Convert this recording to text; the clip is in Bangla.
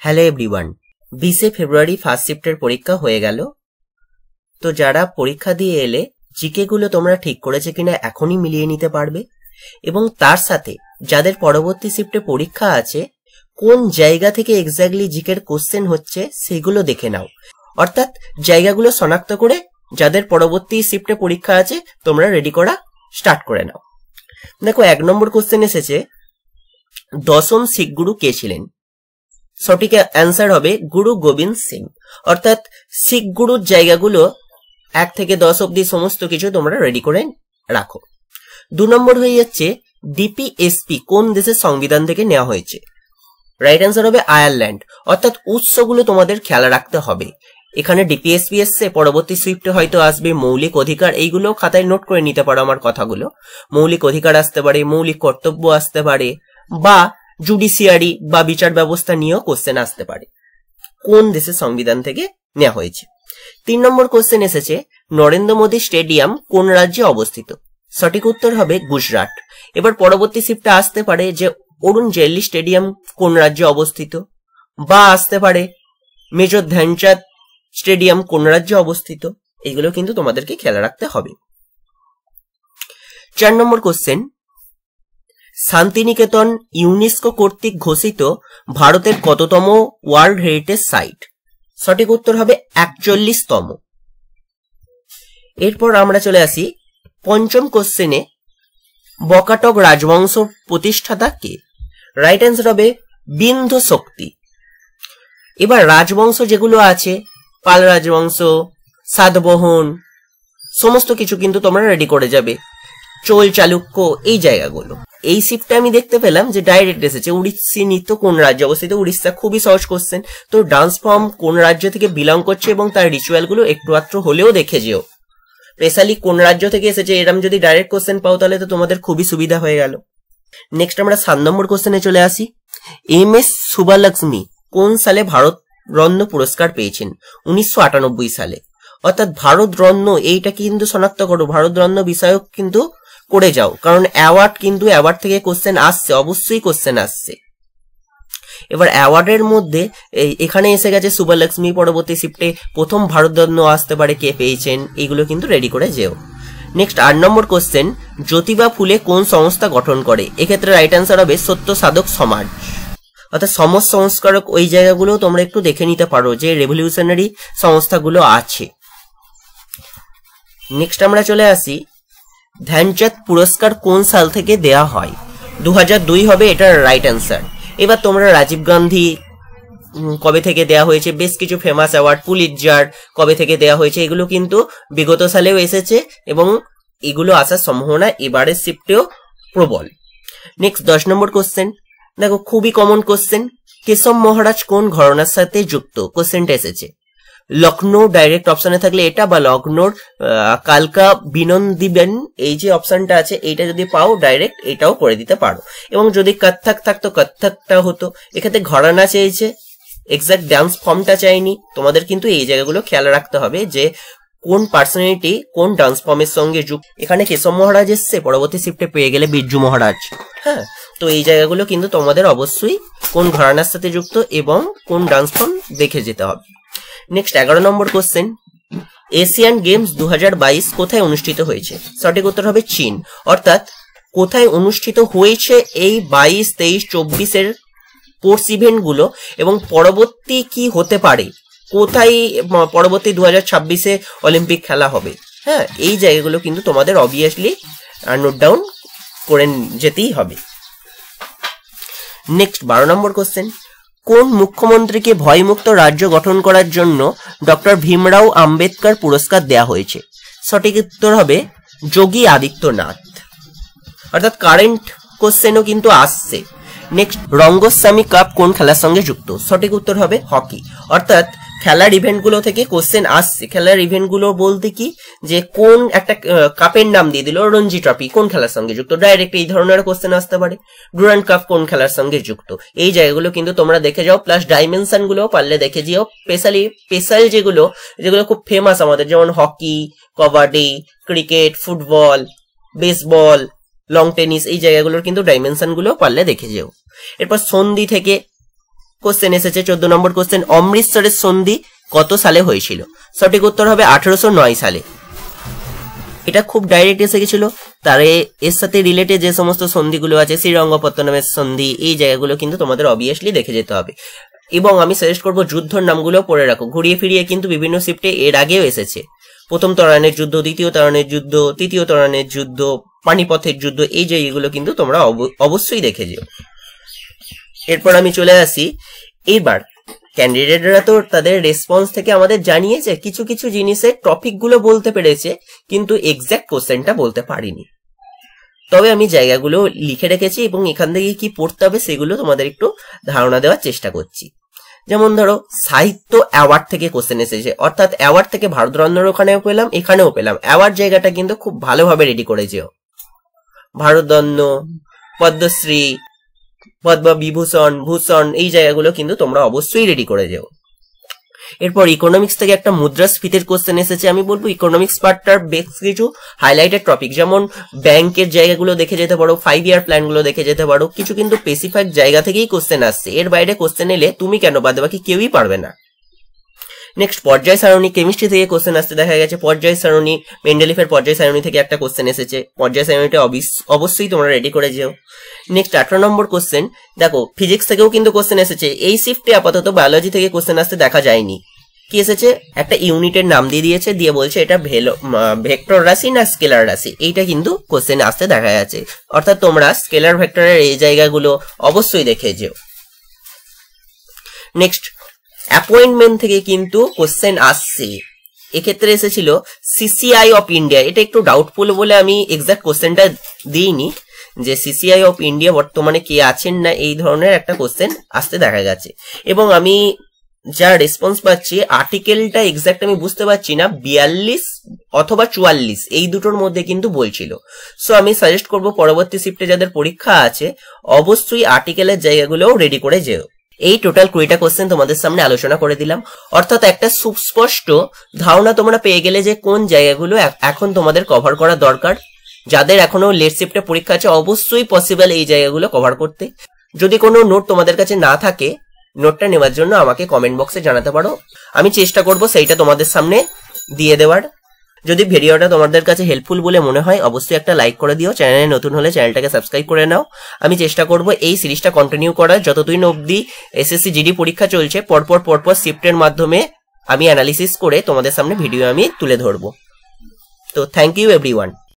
হ্যালো এভরিওয়ান, 20 ফেব্রুয়ারি ফার্স্ট শিফটের পরীক্ষা হয়ে গেল। তো যারা পরীক্ষা দিয়ে এলে জিকে গুলো তোমরা ঠিক করেছে কিনা এখনই মিলিয়ে নিতে পারবে, এবং তার সাথে যাদের পরবর্তী শিফটে পরীক্ষা আছে কোন জায়গা থেকে এক্স্যাক্টলি জিকের কোশ্চেন হচ্ছে সেগুলো দেখে নাও। অর্থাৎ জায়গাগুলো শনাক্ত করে যাদের পরবর্তী শিফটে পরীক্ষা আছে তোমরা রেডি করা স্টার্ট করে নাও। দেখো, 1 নম্বর কোশ্চেন এসেছে, দশম শিখ গুরু কে ছিলেন? সঠিক অ্যান্সার হবে গুরু গোবিন্দ সিং। অর্থাৎ শিখ গুরুর জায়গাগুলো 1 থেকে 10 অব্দি সমস্ত কিছু তোমরা রেডি করে রাখো। 2 নম্বর হয়ে যাচ্ছে, ডিপিএসপি কোন দেশের সংবিধান থেকে নেওয়া হয়েছে? রাইট অ্যান্সার হবে আয়ারল্যান্ড। অর্থাৎ উৎসগুলো তোমাদের খেয়াল রাখতে হবে। এখানে ডিপিএসপি এসছে, পরবর্তী শিফটে হয়তো আসবে মৌলিক অধিকার, এইগুলো খাতায় নোট করে নিতে পারো আমার কথাগুলো। মৌলিক অধিকার আসতে পারে, মৌলিক কর্তব্য আসতে পারে, বা জুডিশিয়ারি বা বিচার ব্যবস্থা নিয়েও কোশ্চেন আসতে পারে। কোন দেশের সংবিধান থেকে নেওয়া হয়েছে? 3 নম্বর কোশ্চেন এসেছে, নরেন্দ্র মোদী স্টেডিয়াম কোন রাজ্যে অবস্থিত? সঠিক উত্তর হবে গুজরাট। এবার পরবর্তী শিফটে আসতে পারে যে অরুণ জেটলি স্টেডিয়াম কোন রাজ্যে অবস্থিত, বা আসতে পারে মেজর ধ্যানচাঁদ স্টেডিয়াম কোন রাজ্যে অবস্থিত। এগুলো কিন্তু তোমাদেরকে খেয়াল রাখতে হবে। 4 নম্বর কোশ্চেন, শান্তিনিকেতন ইউনেস্কো কর্তৃক ঘোষিত ভারতের কততম ওয়ার্ল্ড হেরিটেজ সাইট? সঠিক উত্তর হবে 41তম। এরপর আমরা চলে আসি 5ম কোশ্চেনে, বকাটক রাজবংশ প্রতিষ্ঠাতা কে? রাইট অ্যান্সার হবে বিন্ধ্য শক্তি। এবার রাজবংশ যেগুলো আছে, পাল রাজবংশ, সাতবাহন, সমস্ত কিছু কিন্তু তোমরা রেডি করে যাবে। চোল চালুক্য, এই জায়গাগুলো। এই শিফটে আমি দেখতে পেলাম যে ডাইরেক্ট এসেছে উড়িষ্যা নৃত্য কোন রাজ্যে অবস্থিত? উড়িষ্যা। খুবই সহজ কোশ্চেন। তো ডান্স ফর্ম কোন রাজ্য থেকে বিলং করছে এবং তার রিচুয়াল গুলো একটু আধটু হলেও দেখে যেও। স্পেশালি কোন রাজ্য থেকে এসেছে এরম যদি ডাইরেক্ট কোশ্চেন পাও তাহলে তো তোমাদের খুবই সুবিধা হয়ে গেল। নেক্সট আমরা 7 নম্বর কোশ্চেনে চলে আসি। এম.এস. সুব্বালক্ষ্মী কোন সালে ভারত রত্ন পুরস্কার পেয়েছেন? 1998 সালে। অর্থাৎ ভারত রত্ন, এইটা কিন্তু শনাক্ত করো, ভারত রত্ন বিষয়ক কিন্তু করে যাও, কারণ অ্যাওয়ার্ড কিন্তু অ্যাওয়ার্ড থেকে কোশ্চেন আসছে, অবশ্যই কোশ্চেন আসছে। এবার অ্যাওয়ার্ডের মধ্যে এখানে এসে গেছে সুব্বালক্ষ্মী, পরবর্তী শিফটে প্রথম ভারতরত্ন আসতে পারে, কে পেয়েছেন, এইগুলো কিন্তু রেডি করে যেও। নেক্সট 8 নম্বর কোশ্চেন, জ্যোতিবা ফুলে কোন সংস্থা গঠন করে? এক্ষেত্রে রাইট অ্যান্সার হবে সত্য সাধক সমাজ। অর্থাৎ সমাজ সংস্কারক, ওই জায়গাগুলো তোমরা একটু দেখে নিতে পারো যে রেভলিউশনারি সংস্থাগুলো আছে। নেক্সট আমরা চলে আসি, ধ্যানচাঁদ পুরস্কার কোন সাল থেকে দেয়া হয়? 2002 হবে এটার রাইট অ্যান্সার। এবার তোমরা রাজীব গান্ধী কবে থেকে দেয়া হয়েছে, বেশ কিছু ফেমাস অ্যাওয়ার্ড, পুলিৎজার কবে থেকে দেয়া হয়েছে, এগুলো কিন্তু বিগত সালেও এসেছে এবং এগুলো আসার সম্ভাবনা এবারের শিফটেও প্রবল। নেক্সট 10 নম্বর কোশ্চেন, দেখো খুবই কমন কোশ্চেন, কেশব মহারাজ কোন ঘরানার সাথে যুক্ত? কোশ্চেনটা এসেছে। লখনৌ ডাইরেক্ট অপশনে থাকলে এটা, বা লখনৌর কালকা বিনন্দিবেন, এই যে অপশনটা আছে এইটা যদি পাও ডাইরেক্ট এটাও করে দিতে পারো। এবং যদি কত্থক থাকতো কত্থকটা হতো। এক্ষেত্রে ঘরানা চেয়েছে, এক্সাক্ট ডান্স ফর্মটা চাইনি। তোমাদের কিন্তু এই জায়গাগুলো খেয়াল রাখতে হবে যে কোন পার্সোনালিটি কোন ডান্স ফর্মের সঙ্গে যুক্ত। এখানে কেশব মহারাজ এসছে, পরবর্তী শিফটে পেয়ে গেলে বিরজু মহারাজ। হ্যাঁ, তো এই জায়গাগুলো কিন্তু তোমাদের অবশ্যই কোন ঘরানার সাথে যুক্ত এবং কোন ডান্স ফর্ম দেখে যেতে হবে। নেক্সট 11 নম্বর কোশ্চেন, এশিয়ান গেমস 2022 কোথায় অনুষ্ঠিত হয়েছে? সঠিক উত্তর হবে চীন। অর্থাৎ কোথায় অনুষ্ঠিত হয়েছে এই 22, 23, 24 এর স্পোর্টস ইভেন্ট গুলো এবং পরবর্তী কি হতে পারে, কোথায় পরবর্তী 2026-এ অলিম্পিক খেলা হবে। হ্যাঁ, এই জায়গাগুলো কিন্তু তোমাদের অবভিয়াসলি নোট ডাউন করে যেতেই হবে। নেক্সট 12 নম্বর কোশ্চেন, কোন মুখ্যমন্ত্রীকে ভয়মুক্ত রাজ্য গঠন করার জন্য ডক্টর ভীমরাও আম্বেদকর পুরস্কার দেয়া হয়েছে? সঠিক উত্তর হবে যোগী আদিত্যনাথ। অর্থাৎ কারেন্ট কোশ্চেনও কিন্তু আসছে। নেক্সট, রঙ্গস্বামী কাপ কোন খেলার সঙ্গে যুক্ত? সঠিক উত্তর হবে হকি। অর্থাৎ খেলার ইভেন্টগুলো থেকে কোশ্চেন আসছে। খেলার ইভেন্টগুলো বলতে কি, যে কোন একটা কাপের নাম দিয়ে দিল, রঞ্জি ট্রফি কোন খেলার সঙ্গে যুক্ত, ডাইরেক্ট এই ধরনের কোশ্চেন আসতে পারে। ডুরান্ড কাপ কোন খেলার সঙ্গে যুক্ত, এই জায়গাগুলো কিন্তু তোমরা দেখে যাও। প্লাস ডাইমেনশন গুলো পারলে দেখে যাও। স্পেশাল যেগুলো খুব ফেমাস আমাদের, যেমন hockey, kabaddi, cricket, football, baseball, long tennis, এই জায়গাগুলোর কিন্তু ডাইমেনশন গুলো পারলে দেখে যেও। এরপর সন্ধি থেকে কোশ্চেন এসেছে 14 নম্বর কোশ্চেন, অমৃতসরের সন্ধি কত সালে হয়েছিল? সঠিক উত্তর হবে 1809 সালে। এটা খুব ডাইরেক্ট এসে গেছিল। তার এর সাথে রিলেটেড যে সমস্ত সন্ধিগুলো আছে, শ্রীরঙ্গপত্তনমের সন্ধি, এই জায়গাগুলো কিন্তু তোমাদের অবভিয়াসলি দেখে যেতে হবে। এবং আমি সাজেস্ট করবো যুদ্ধর নামগুলো পড়ে রাখো, ঘুরিয়ে ফিরিয়ে কিন্তু বিভিন্ন শিফটে এর আগেও এসেছে। প্রথম তরানের যুদ্ধ, দ্বিতীয় তরানের যুদ্ধ, তৃতীয় তরানের যুদ্ধ, পানিপথের যুদ্ধ, এই জায়গাগুলো কিন্তু তোমরা অবশ্যই দেখে যেও। এরপর আমি চলে আসি, এইবার ক্যান্ডিডেটরা তো তাদের রেসপন্স থেকে আমাদের জানিয়েছে কিছু কিছু জিনিসের টপিকগুলো বলতে পেরেছে, কিন্তু এক্সাক্ট কোশ্চেনটা বলতে পারিনি। তবে আমি জায়গাগুলো লিখে রেখেছি এবং এখান থেকে কি পড়তে হবে সেগুলো তোমাদের একটু ধারণা দেওয়ার চেষ্টা করছি। যেমন ধরো সাহিত্য অ্যাওয়ার্ড থেকে কোশ্চেন এসেছে, অর্থাৎ অ্যাওয়ার্ড থেকে ভারতরত্নর ওখানেও পেলাম, এখানেও পেলাম। অ্যাওয়ার্ড জায়গাটা কিন্তু খুব ভালোভাবে রেডি করে যেও। ভারতরত্ন, পদ্মশ্রী, পদ্মবিভূষণ, ভূষণ, এই জায়গাগুলো কিন্তু তোমরা অবশ্যই রেডি করে যেও। এরপর ইকোনমিক্স থেকে একটা মুদ্রাস্ফীতির কোশ্চেন এসেছে। আমি বলবো ইকোনমিক্স পার্টটার বেশ কিছু হাইলাইটেড টপিক, যেমন ব্যাংকের জায়গাগুলো দেখে যেতে পারো, 5 ইয়ার প্ল্যানগুলো দেখে যেতে পারো। কিছু কিন্তু স্পেসিফাইড জায়গা থেকেই কোশ্চেন আসছে, এর বাইরে কোশ্চেন এলে তুমি কেন বাদে বাকি কেউই পারবে না। নেক্সট পর্যায় সারণী, কেমিস্ট্রি থেকে কোশ্চেন আসতে দেখা গেছে। পর্যায় সারণী, মেন্ডেলিফের পর্যায় সারণী থেকে একটা কোশ্চেন এসেছে, পর্যায় সারণীটা অবশ্যই তোমরা রেডি করে যেও। নেক্সট 18 নম্বর কোশ্চেন, দেখো ফিজিক্স থেকেও কিন্তু কোশ্চেন এসেছে। এই শিফটে আপাতত বায়োলজি থেকে কোশ্চেন আসতে দেখা যায়নি। কি এসেছে, একটা ইউনিটের নাম দিয়ে দিয়েছে, দিয়ে বলছে এটা ভেক্টর রাশি না স্কেলার রাশি, এইটা কিন্তু কোশ্চেন আসতে দেখা যাচ্ছে। অর্থাৎ তোমরা স্কেলার ভেক্টরের এই জায়গাগুলো অবশ্যই দেখে যেও। নেক্সট অ্যাপয়েন্টমেন্ট থেকে কিন্তু কোশ্চেন আসছে। এক্ষেত্রে এসেছিল সিসিআই অফ ইন্ডিয়া, এটা একটু ডাউটফুল বলে আমি এক্সাক্ট কোশ্চেনটা দিইনি, যে সিসিআই অফ ইন্ডিয়া বর্তমানে কে আছেন না, এই ধরনের একটা কোশ্চেন আসতে দেখা গেছে। এবং আমি যা রেসপন্স পাচ্ছি, আর্টিকেলটা এক্সাক্ট আমি বুঝতে পারছি না, 42 অথবা 44 এই দুটোর মধ্যে কিন্তু বলছিল। সো আমি সাজেস্ট করব পরবর্তী শিফটে যাদের পরীক্ষা আছে অবশ্যই আর্টিকেলের জায়গাগুলোও রেডি করে যেও। এই টোটাল 20টা কোশ্চেন তোমাদের সামনে আলোচনা করে দিলাম, অর্থাৎ একটা সুস্পষ্ট ধারণা তোমরা পেয়ে গেলে যে কোন জায়গাগুলো এখন তোমাদের কভার করা দরকার। যাদের এখনো লেট শিফটে পরীক্ষা আছে অবশ্যই পসিবল এই জায়গাগুলো কভার করতে। যদি কোনো নোট তোমাদের কাছে না থাকে, নোটটা নেওয়ার জন্য আমাকে কমেন্ট বক্সে জানাতে পারো, আমি চেষ্টা করব সেইটা তোমাদের সামনে দিয়ে দেওয়ার। যদি ভিডিওটা তোমাদের কাছে হেল্পফুল বলে মনে হয় অবশ্যই একটা লাইক করে দিও, চ্যানেলে নতুন হলে চ্যানেলটাকে সাবস্ক্রাইব করে নাও। আমি চেষ্টা করব এই সিরিজটা কন্টিনিউ করার, যতদিন অবধি এসএসসি জিডি পরীক্ষা চলছে পরপর শিফটের মাধ্যমে আমি অ্যানালিসিস করে তোমাদের সামনে ভিডিও আমি তুলে ধরবো। তো থ্যাংক ইউ এভরিওয়ান।